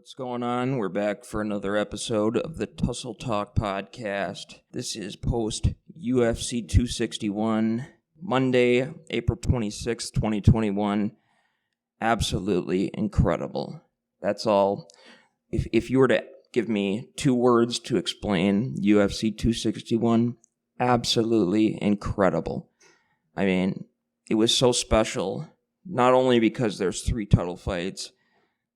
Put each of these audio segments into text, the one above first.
What's going on? We're back for another episode of the Tussle Talk Podcast. This is post UFC 261, Monday, April 26, 2021. Absolutely incredible. That's all. If you were to give me two words to explain UFC 261, absolutely incredible. I mean, it was so special, not only because there's 3 title fights,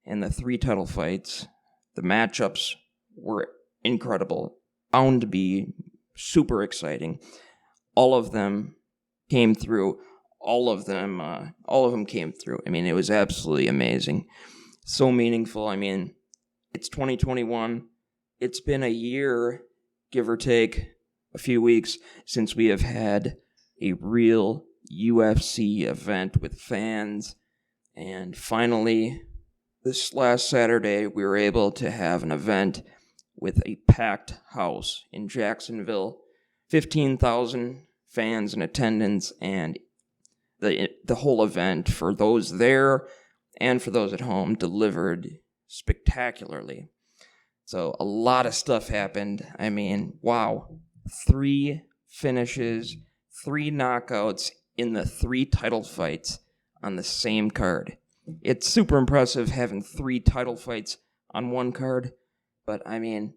and the 3 title fights, the matchups were incredible, bound to be super exciting. All of them came through. All of them came through. I mean, it was absolutely amazing. So meaningful. I mean, it's 2021. It's been a year, give or take a few weeks, since we have had a real UFC event with fans. And finally, this last Saturday, we were able to have an event with a packed house in Jacksonville, 15,000 fans in attendance, and the whole event, for those there and for those at home, delivered spectacularly. So a lot of stuff happened. I mean, wow. 3 finishes, 3 knockouts in the 3 title fights on the same card. It's super impressive having 3 title fights on one card, but I mean,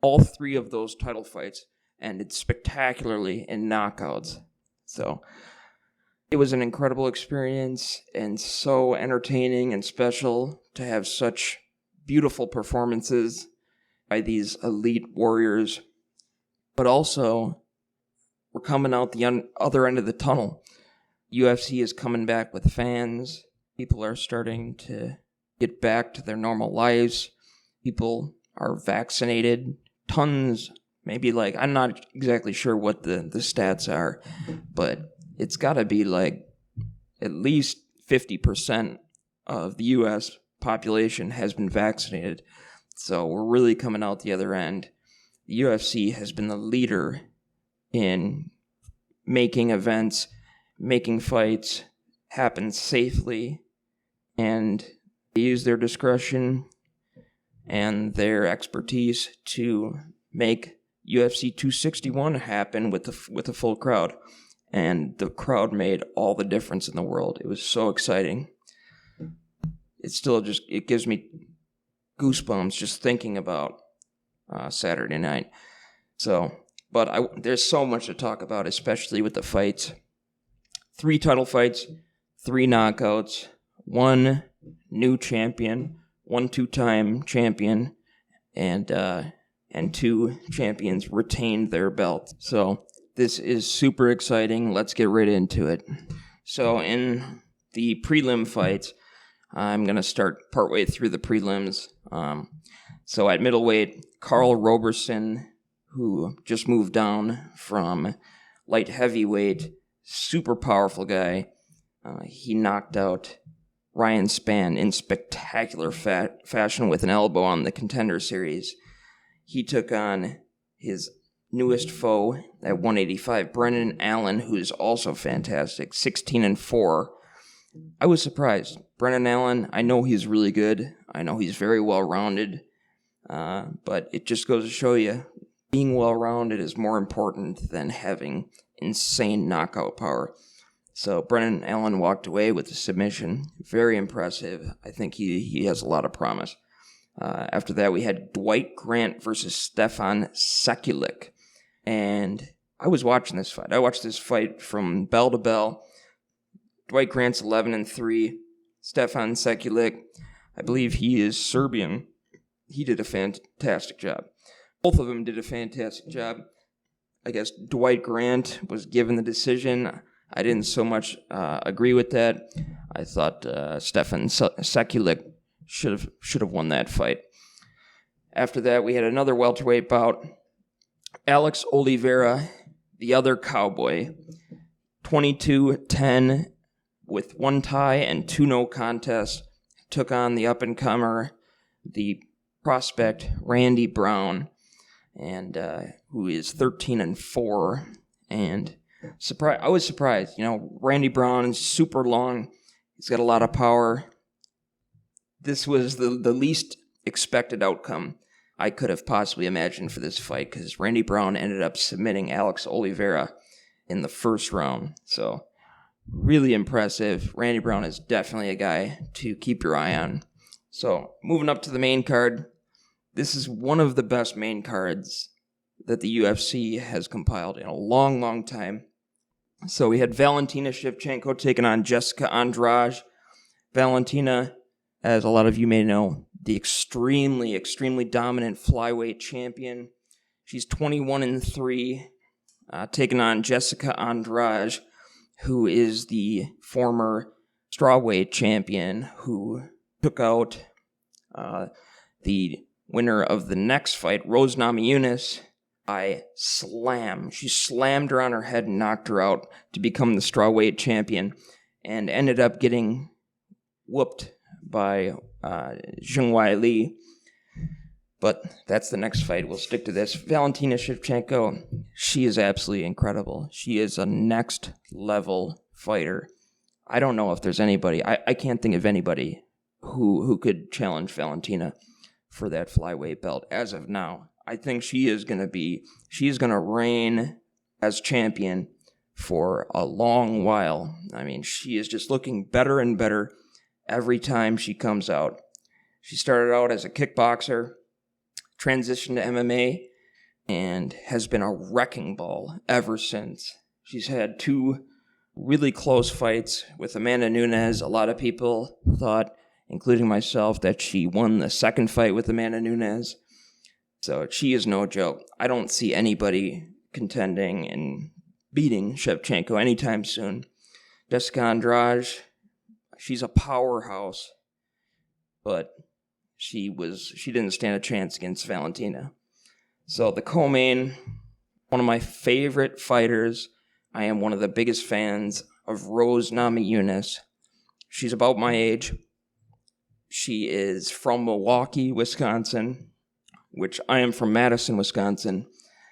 all 3 of those title fights ended spectacularly in knockouts. So it was an incredible experience and so entertaining and special to have such beautiful performances by these elite warriors. But also, we're coming out the other end of the tunnel. UFC is coming back with fans. People are starting to get back to their normal lives. People are vaccinated. Tons, maybe I'm not exactly sure what the stats are, but it's got to be at least 50% of the U.S. population has been vaccinated. So we're really coming out the other end. The UFC has been the leader in making events, making fights happen safely, and they use their discretion and their expertise to make UFC 261 happen with a full crowd. And the crowd made all the difference in the world. It was so exciting. It gives me goosebumps just thinking about Saturday night. But there's so much to talk about, especially with the fights. 3 title fights, 3 knockouts, 1 new champion, 1 2-time champion, and 2 champions retained their belt. So this is super exciting. Let's get right into it. So in the prelim fights, I'm going to start partway through the prelims. So at middleweight, Carl Roberson, who just moved down from light heavyweight, super powerful guy. He knocked out Ryan Spann in spectacular fashion with an elbow on the Contender Series. He took on his newest foe at 185, Brendan Allen, who is also fantastic, 16-4. I was surprised. Brendan Allen, I know he's really good. I know he's very well-rounded. But it just goes to show you, being well-rounded is more important than having insane knockout power. So Brendan Allen walked away with a submission. Very impressive. I think he has a lot of promise. After that, we had Dwight Grant versus Stefan Sekulic. And I was watching this fight. I watched this fight from bell to bell. Dwight Grant's 11-3. Stefan Sekulic, I believe he is Serbian. He did a fantastic job. Both of them did a fantastic job. I guess Dwight Grant was given the decision. I didn't so much agree with that. I thought Stefan Sekulic should have won that fight. After that, we had another welterweight bout. Alex Oliveira, the other cowboy, 22-10 with 1 tie and 2 no contests, took on the up-and-comer, the prospect Randy Brown, and who is 13-4. And I was surprised. Randy Brown is super long. He's got a lot of power. This was the least expected outcome I could have possibly imagined for this fight, because Randy Brown ended up submitting Alex Oliveira in the first round. So really impressive. Randy Brown is definitely a guy to keep your eye on. So moving up to the main card, this is one of the best main cards that the UFC has compiled in a long, long time. So we had Valentina Shevchenko taking on Jessica Andrade. Valentina, as a lot of you may know, the extremely, extremely dominant flyweight champion. She's 21-3, taking on Jessica Andrade, who is the former strawweight champion who took out the winner of the next fight, Rose Namajunas, by slam. She slammed her on her head and knocked her out to become the strawweight champion, and ended up getting whooped by Zheng Li. But that's the next fight. We'll stick to this. Valentina Shevchenko, she is absolutely incredible. She is a next level fighter. I don't know if there's anybody, I can't think of anybody who could challenge Valentina for that flyweight belt as of now. I think she is going to reign as champion for a long while. I mean, she is just looking better and better every time she comes out. She started out as a kickboxer, transitioned to MMA, and has been a wrecking ball ever since. She's had 2 really close fights with Amanda Nunes. A lot of people thought, including myself, that she won the second fight with Amanda Nunes. So she is no joke. I don't see anybody contending and beating Shevchenko anytime soon. Jessica Andrade, she's a powerhouse, but she didn't stand a chance against Valentina. So the co-main, one of my favorite fighters. I am one of the biggest fans of Rose Namajunas. She's about my age. She is from Milwaukee, Wisconsin, which I am from Madison, Wisconsin.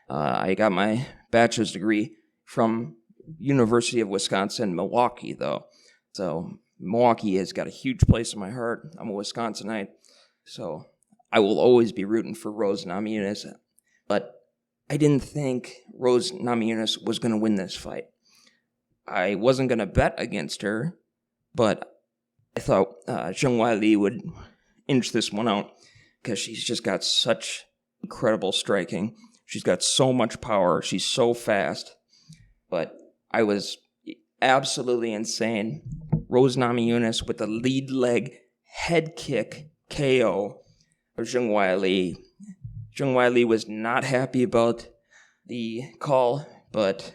I got my bachelor's degree from University of Wisconsin, Milwaukee, though. So Milwaukee has got a huge place in my heart. I'm a Wisconsinite, so I will always be rooting for Rose Namajunas. But I didn't think Rose Namajunas was going to win this fight. I wasn't going to bet against her, but I thought Zheng Li would inch this one out, because she's just got such incredible striking. She's got so much power. She's so fast. But I was absolutely insane. Rose Namajunas with a lead leg head kick KO of Zheng Li. Zheng Li was not happy about the call, but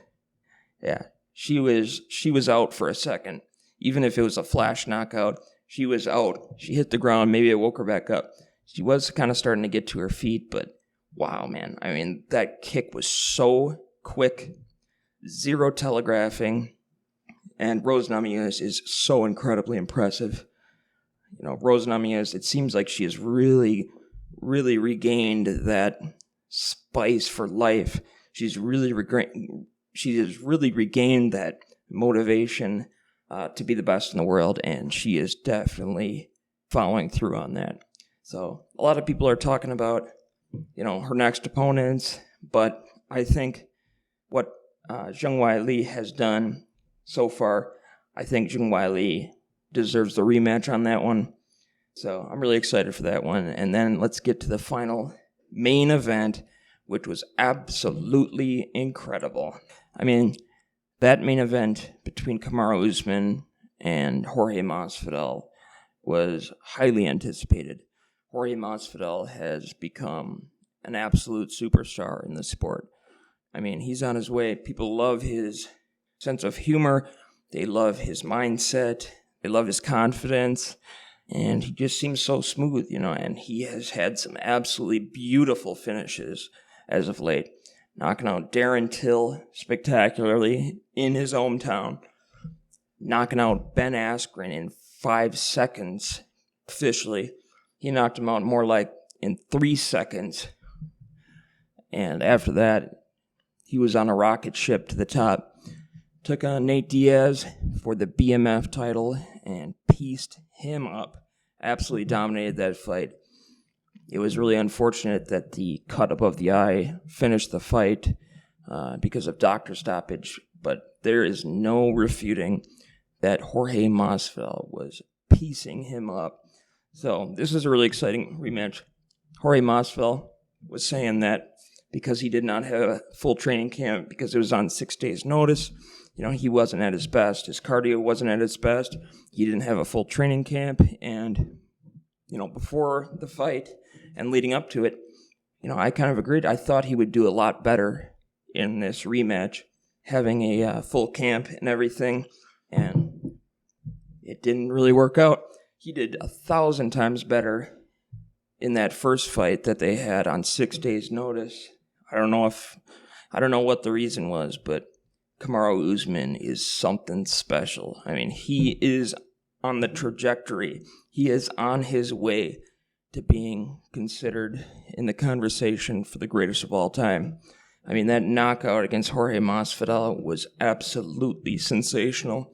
yeah, she was out for a second. Even if it was a flash knockout, she was out. She hit the ground. Maybe it woke her back up. She was kind of starting to get to her feet, but wow, man. I mean, that kick was so quick, zero telegraphing, and Rose Namajunas is so incredibly impressive. You know, Rose Namajunas, it seems like she has really, really regained that spice for life. She has really regained that motivation to be the best in the world, and she is definitely following through on that. So a lot of people are talking about, her next opponents, but I think what Zheng Li has done so far, I think Zheng Li deserves the rematch on that one. So I'm really excited for that one. And then let's get to the final main event, which was absolutely incredible. I mean, that main event between Kamaru Usman and Jorge Masvidal was highly anticipated. Jorge Masvidal has become an absolute superstar in the sport. I mean, he's on his way. People love his sense of humor. They love his mindset. They love his confidence. And he just seems so smooth, and he has had some absolutely beautiful finishes as of late. Knocking out Darren Till spectacularly in his hometown. Knocking out Ben Askren in 5 seconds officially. He knocked him out more like in 3 seconds. And after that, he was on a rocket ship to the top. Took on Nate Diaz for the BMF title and pieced him up. Absolutely dominated that fight. It was really unfortunate that the cut above the eye finished the fight because of doctor stoppage, but there is no refuting that Jorge Masvidal was piecing him up. So this is a really exciting rematch. Jorge Masvidal was saying that because he did not have a full training camp, because it was on 6 days' notice, he wasn't at his best. His cardio wasn't at its best. He didn't have a full training camp, and before the fight and leading up to it, I kind of agreed. I thought he would do a lot better in this rematch, having a full camp and everything, and it didn't really work out. He did 1,000 times better in that first fight that they had on 6 days' notice. I don't know what the reason was, but Kamaru Usman is something special. I mean, he is on the trajectory. He is on his way to being considered in the conversation for the greatest of all time. I mean, that knockout against Jorge Masvidal was absolutely sensational,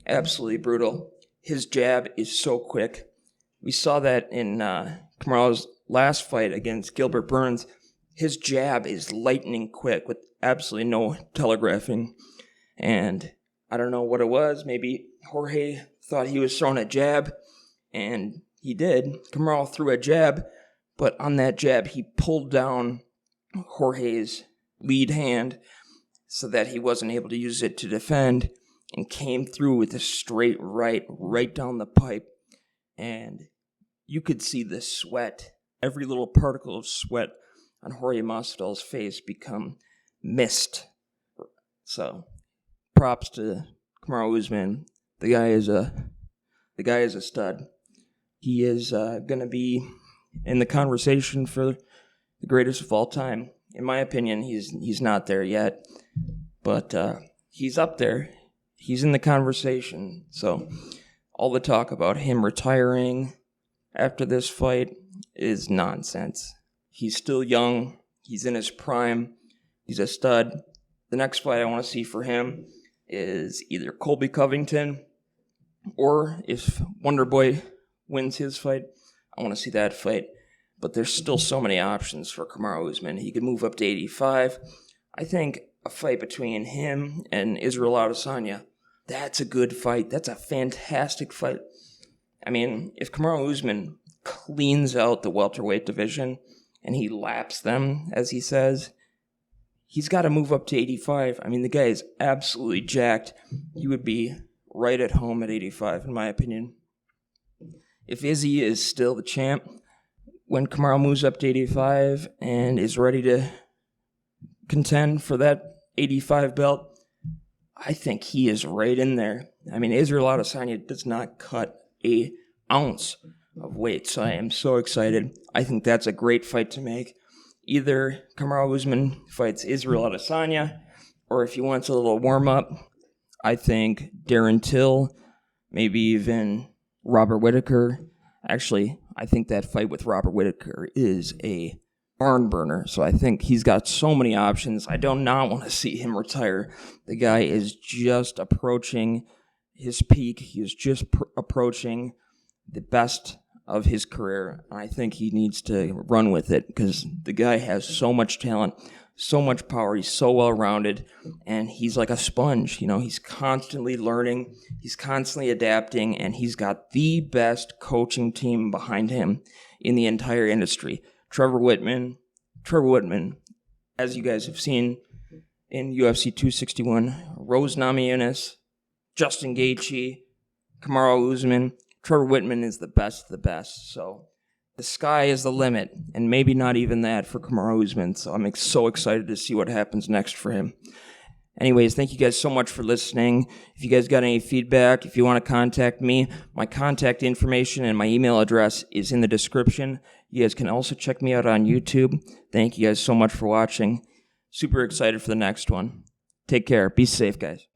absolutely brutal. His jab is so quick. We saw that in Kamaru's last fight against Gilbert Burns. His jab is lightning quick with absolutely no telegraphing. And I don't know what it was. Maybe Jorge thought he was throwing a jab, and he did. Kamaru threw a jab, but on that jab, he pulled down Jorge's lead hand so that he wasn't able to use it to defend, and came through with a straight right down the pipe. And you could see the sweat, every little particle of sweat on Jorge Masvidal's face become mist. So, props to Kamaru Usman. The guy is a stud. He is going to be in the conversation for the greatest of all time. In my opinion, he's not there yet, but he's up there. He's in the conversation. So, all the talk about him retiring after this fight is nonsense. He's still young. He's in his prime. He's a stud. The next fight I want to see for him is either Colby Covington, or if Wonder Boy wins his fight, I want to see that fight. But there's still so many options for Kamaru Usman. He could move up to 85. I think a fight between him and Israel Adesanya, that's a good fight. That's a fantastic fight. I mean, if Kamaru Usman cleans out the welterweight division and he laps them, as he says, he's got to move up to 85. I mean, the guy is absolutely jacked. He would be right at home at 85, in my opinion. If Izzy is still the champ, when Kamaru moves up to 85 and is ready to contend for that 85 belt, I think he is right in there. I mean, Israel Adesanya does not cut an ounce of weight, so I am so excited. I think that's a great fight to make. Either Kamaru Usman fights Israel Adesanya, or if he wants a little warm-up, I think Darren Till, maybe even Robert Whittaker. Actually, I think that fight with Robert Whittaker is a barn burner, so I think he's got so many options. I do not want to see him retire. The guy is just approaching his peak. He is just approaching the best of his career. I think he needs to run with it because the guy has so much talent, so much power. He's so well-rounded, and he's like a sponge. He's constantly learning. He's constantly adapting, and he's got the best coaching team behind him in the entire industry. Trevor Whitman, as you guys have seen in UFC 261, Rose Namajunas, Justin Gaethje, Kamaru Usman. Trevor Whitman is the best of the best, so the sky is the limit, and maybe not even that for Kamaru Usman, so I'm so excited to see what happens next for him. Anyways, thank you guys so much for listening. If you guys got any feedback, if you want to contact me, my contact information and my email address is in the description. You guys can also check me out on YouTube. Thank you guys so much for watching. Super excited for the next one. Take care. Be safe, guys.